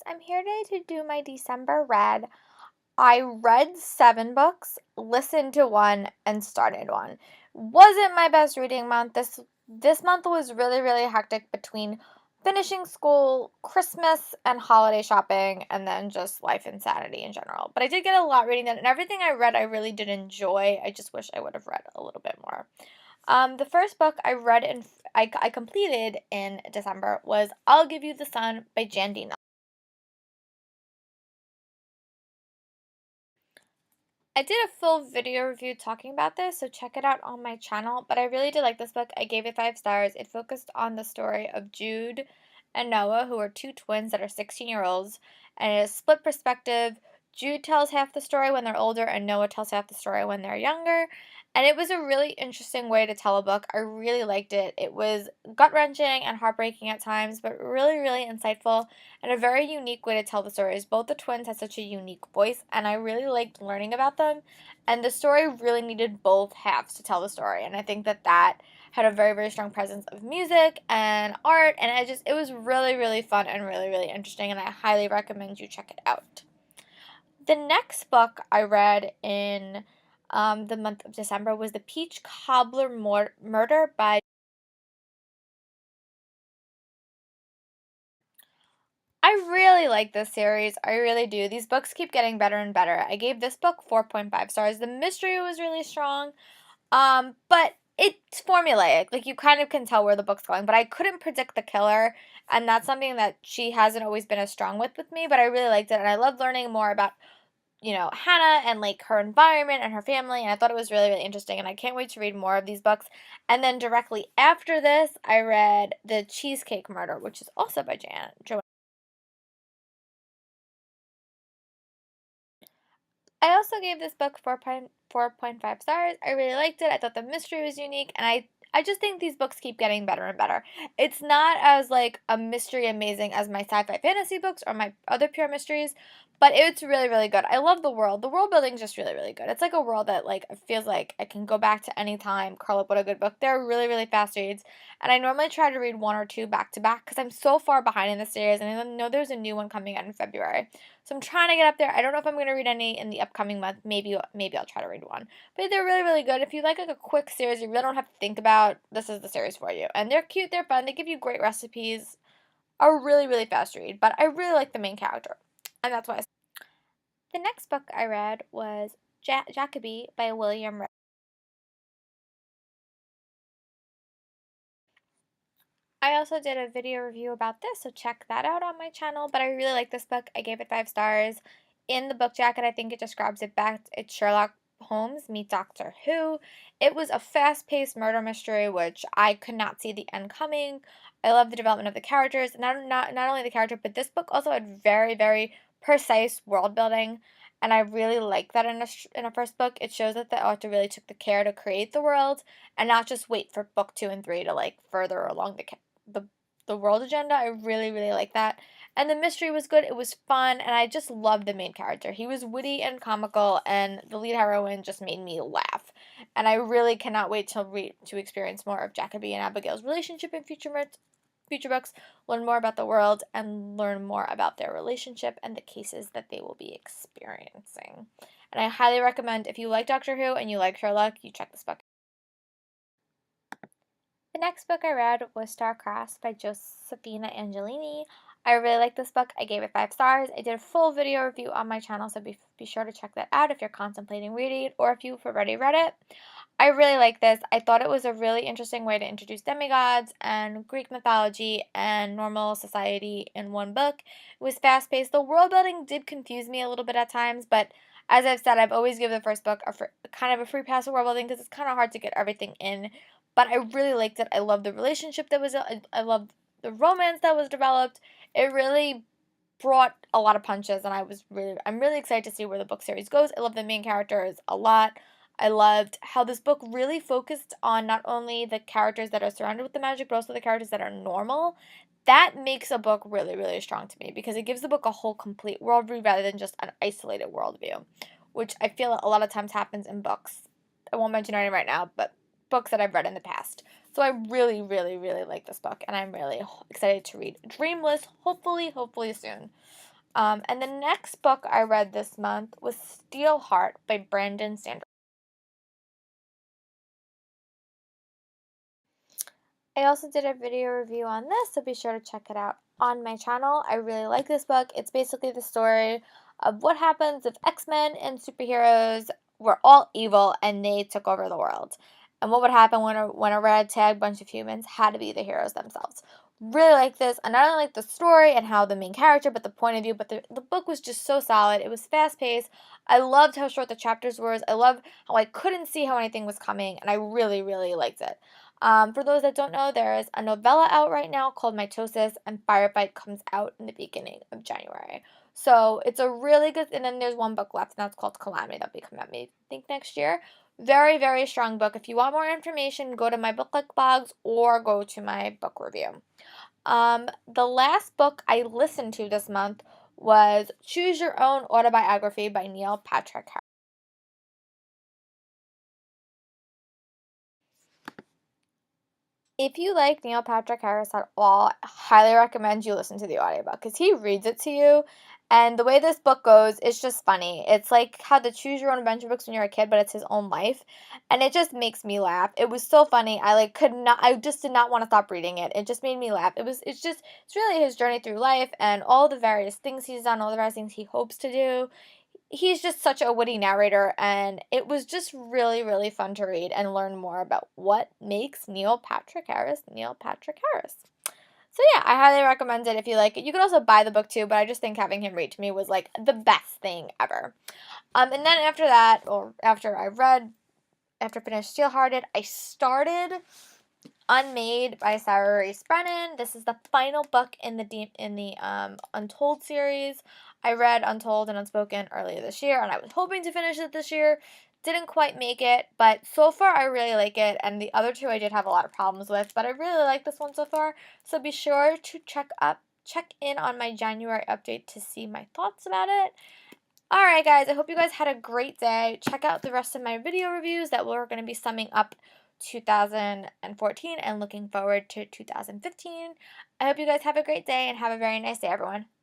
I'm here today to do my December read. I read 7 books, listened to one, and started one. Wasn't my best reading month. This month was really hectic between finishing school, Christmas, and holiday shopping, and then just life insanity in general. But I did get a lot reading done, and everything I read I really did enjoy. I just wish I would have read a little bit more. The first book I read and I completed in December was I'll Give You the Sun by Jan D. I did a full video review talking about this, so check it out on my channel, but I really did like this book. I gave it 5 stars. It focused on the story of Jude and Noah, who are 2 twins that are 16-year-olds, and it is split perspective. Jude tells half the story when they're older, and Noah tells half the story when they're younger, and it was a really interesting way to tell a book. I really liked it. It was gut-wrenching and heartbreaking at times, but really insightful, and a very unique way to tell the stories. Both the twins had such a unique voice, and I really liked learning about them, and the story really needed both halves to tell the story, and I think that had a very strong presence of music and art, and it was really fun and really interesting, and I highly recommend you check it out. The next book I read in the month of December was The Peach Cobbler Murder by I really like this series. I really do. These books keep getting better and better. I gave this book 4.5 stars. The mystery was really strong, but it's formulaic. Like, you kind of can tell where the book's going, but I couldn't predict the killer, and that's something that she hasn't always been as strong with me, but I really liked it, and I loved learning more about, Hannah and, like, her environment and her family, and I thought it was really interesting, and I can't wait to read more of these books. And then directly after this, I read The Cheesecake Murder, which is also by Joanne. I also gave this book 4.5 stars. I really liked it. I thought the mystery was unique, and I just think these books keep getting better and better. It's not as, like, a mystery amazing as my sci-fi fantasy books or my other pure mysteries, but it's really good. I love the world. The world building is just really good. It's like a world that, like, feels like I can go back to any time, curl up with a good book. They're really fast reads, and I normally try to read 1 or 2 back to back because I'm so far behind in the series, and I know there's a new one coming out in February. So I'm trying to get up there. I don't know if I'm going to read any in the upcoming month. Maybe I'll try to read one. But they're really good. If you like a quick series you really don't have to think about, this is the series for you. And they're cute, they're fun, they give you great recipes. A really fast read. But I really like the main character. And that's why The next book I read was Jacoby by William Ritter. I also did a video review about this, so check that out on my channel, but I really like this book. I gave it 5 stars. In the book jacket, I think it describes it best. It's Sherlock Holmes meet Doctor Who. It was a fast-paced murder mystery, which I could not see the end coming. I love the development of the characters, not only the character, but this book also had very precise world building, and I really like that in a first book. It shows that the author really took the care to create the world and not just wait for book 2 and 3 to, like, further along the the world agenda. I really like that. And the mystery was good. It was fun, and I just loved the main character. He was witty and comical, and the lead heroine just made me laugh. And I really cannot wait to experience more of Jacoby and Abigail's relationship in future books, learn more about the world, and learn more about their relationship and the cases that they will be experiencing. And I highly recommend, if you like Doctor Who and you like Sherlock, you check this book. The next book I read was Starcraft by Josephina Angelini. I really like this book. I gave it 5 stars. I did a full video review on my channel, so be sure to check that out if you're contemplating reading it or if you've already read it. I really like this. I thought it was a really interesting way to introduce demigods and Greek mythology and normal society in one book. It was fast-paced. The world building did confuse me a little bit at times, but as I've said, I've always given the first book kind of a free pass of world building because it's kind of hard to get everything in. But I really liked it. I loved the relationship I loved the romance that was developed. It really brought a lot of punches, and I'm really excited to see where the book series goes. I love the main characters a lot. I loved how this book really focused on not only the characters that are surrounded with the magic, but also the characters that are normal. That makes a book really strong to me because it gives the book a whole complete worldview rather than just an isolated worldview, which I feel a lot of times happens in books. I won't mention any right now, but books that I've read in the past. So I really like this book, and I'm really excited to read Dreamless, hopefully soon. And the next book I read this month was Steelheart by Brandon Sanderson. I also did a video review on this, so be sure to check it out on my channel. I really like this book. It's basically the story of what happens if X-Men and superheroes were all evil and they took over the world. And what would happen when a ragtag bunch of humans had to be the heroes themselves. Really like this. I not only like the story and how the main character, but the point of view, but the book was just so solid. It was fast-paced. I loved how short the chapters were. I loved how I couldn't see how anything was coming, and I really, really liked it. For those that don't know, there is a novella out right now called Mitosis, and Firefight comes out in the beginning of January. So it's a really good, and then there's one book left, and that's called Calamity. That'll be coming out, maybe, I think, next year. Very, very strong book. If you want more information, go to my book like blogs or go to my book review. The last book I listened to this month was Choose Your Own Autobiography by Neil Patrick Harris. If you like Neil Patrick Harris at all, I highly recommend you listen to the audiobook because he reads it to you. And the way this book goes, it's just funny. It's like how the Choose Your Own Adventure books when you're a kid, but it's his own life. And it just makes me laugh. It was so funny. I just did not want to stop reading it. It just made me laugh. It's really his journey through life and all the various things he's done, all the various things he hopes to do. He's just such a witty narrator, and it was just really, really fun to read and learn more about what makes Neil Patrick Harris Neil Patrick Harris. So yeah, I highly recommend it if you like it. You can also buy the book too, but I just think having him read to me was like the best thing ever. And then after that, or after I finished Steelhearted, I started Unmade by Sarah Reese Brennan. This is the final book in the Untold series. I read Untold and Unspoken earlier this year, and I was hoping to finish it this year. Didn't quite make it, but so far I really like it, and the other two I did have a lot of problems with, but I really like this one so far. So be sure to check in on my January update to see my thoughts about it. Alright guys, I hope you guys had a great day. Check out the rest of my video reviews that we're going to be summing up 2014 and looking forward to 2015. I hope you guys have a great day and have a very nice day, everyone.